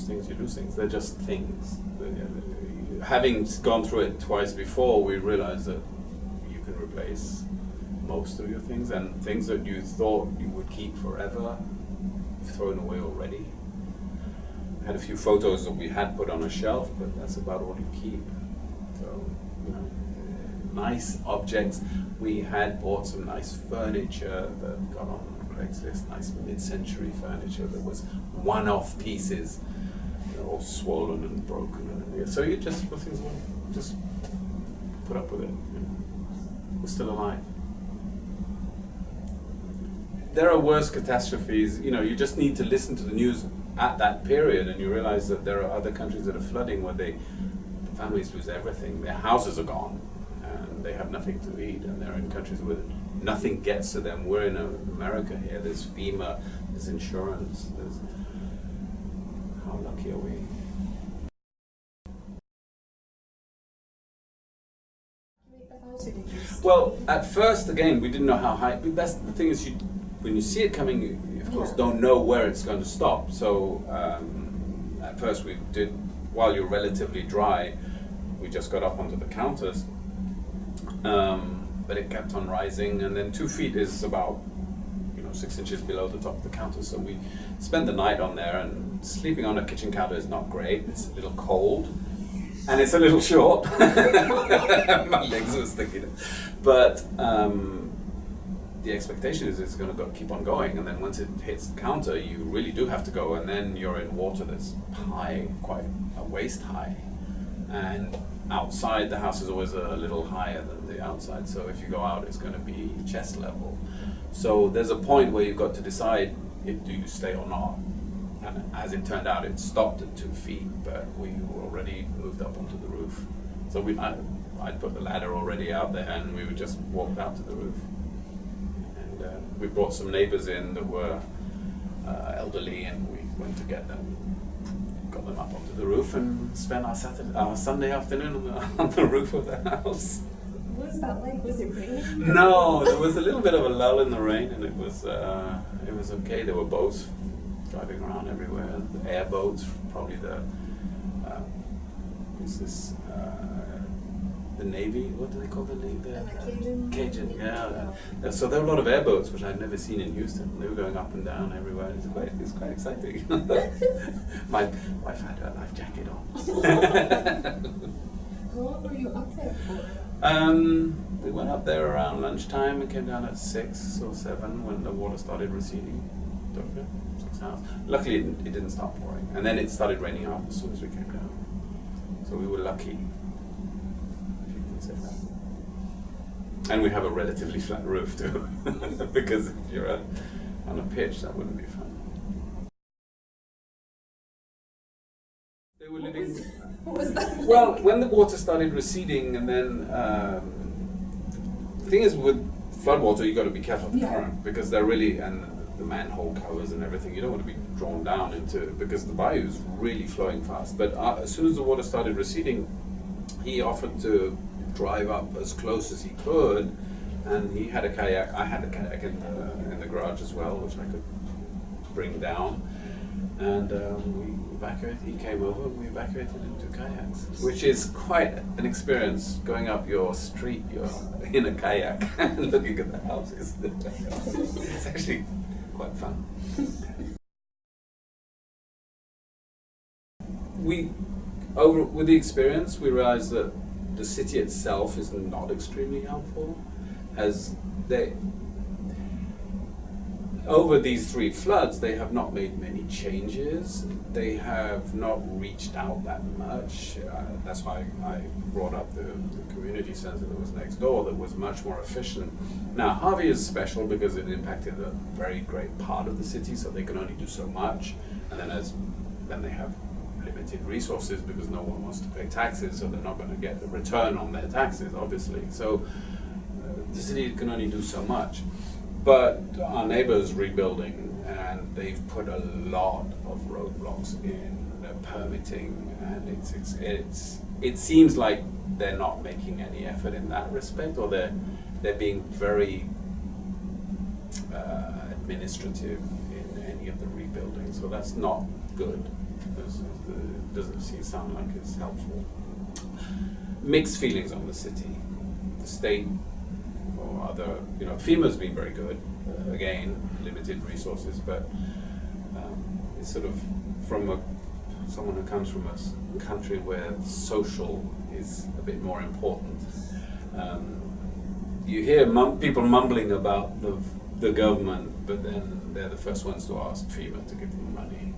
lose things, you lose things. They're just things. Having gone through it twice before, we realized that you can replace most of your things, and things that you thought you would keep forever, you've thrown away already. I had a few photos that we had put on a shelf, but that's about all you keep. So, nice objects. We had bought some nice furniture that got on Craigslist, nice mid-century furniture that was one-off pieces, all swollen and broken. So you just, things will just put up with it. We're still alive. There are worse catastrophes. You just need to listen to the news at that period, and you realize that there are other countries that are flooding where the families lose everything. Their houses are gone, and they have nothing to eat, and they're in countries where nothing gets to them. We're in America here. There's FEMA, there's insurance. How lucky are we? Well, at first, again, we didn't know how high. But that's the thing is, when you see it coming, you of course don't know where it's going to stop. So at first we did, while you're relatively dry, we just got up onto the counters, but it kept on rising, and then 2 feet is about 6 inches below the top of the counter. So we spent the night on there, and sleeping on a kitchen counter is not great. It's a little cold. And it's a little short. My legs were sticking. But the expectation is it's going to keep on going, and then once it hits the counter, you really do have to go, and then you're in water that's high, quite waist high. And outside, the house is always a little higher than the outside, so if you go out, it's going to be chest level. So there's a point where you've got to decide, do you stay or not? And as it turned out, it stopped at 2 feet, but we were already moved up onto the roof. So I'd put the ladder already out there, and we would just walk out to the roof. And we brought some neighbors in that were elderly, and we went to get them, got them up onto the roof, and spent our Sunday afternoon on the roof of the house. What was that like? Was it raining? No, there was a little bit of a lull in the rain, and it was okay. There were boats driving around everywhere, the airboats, probably the Navy, what do they call the Navy? Cajun, yeah. So there were a lot of airboats, which I'd never seen in Houston. They were going up and down everywhere. It was quite exciting. My wife had her life jacket on. How long were you up there for? We went up there around lunchtime and came down at 6 or 7 when the water started receding. 6 hours. Luckily, it didn't stop pouring, and then it started raining out as soon as we came down. So we were lucky, if you can say that. And we have a relatively flat roof too, because if you're on a pitch, that wouldn't be fun. They were living. What was that? Well, when the water started receding, and then the thing is with floodwater, you got to be careful of the current, because they're really the manhole covers and everything. You don't want to be drawn down into it, because the bayou is really flowing fast. But as soon as the water started receding, he offered to drive up as close as he could, and he had a kayak. I had a kayak in the garage as well, which I could bring down. And we evacuated. He came over, and we evacuated into kayaks, which is quite an experience. Going up your street, you're in a kayak and looking at the houses. It's actually quite fun. With the experience, we realized that the city itself is not extremely helpful. Over these 3 floods, they have not made many changes. They have not reached out that much. That's why I brought up the community center that was next door that was much more efficient. Now, Harvey is special because it impacted a very great part of the city, so they can only do so much. And then they have limited resources because no one wants to pay taxes, so they're not going to get a return on their taxes, obviously. So the city can only do so much. But our neighbor's rebuilding, and they've put a lot of roadblocks in their permitting, and it seems like they're not making any effort in that respect, or they're being very administrative in any of the rebuilding, so that's not good. It doesn't sound like it's helpful. Mixed feelings on the city, the state, or other. FEMA's been very good. Again, limited resources, but it's sort of from someone who comes from a country where social is a bit more important. You hear people mumbling about the government, but then they're the first ones to ask FEMA to give them money.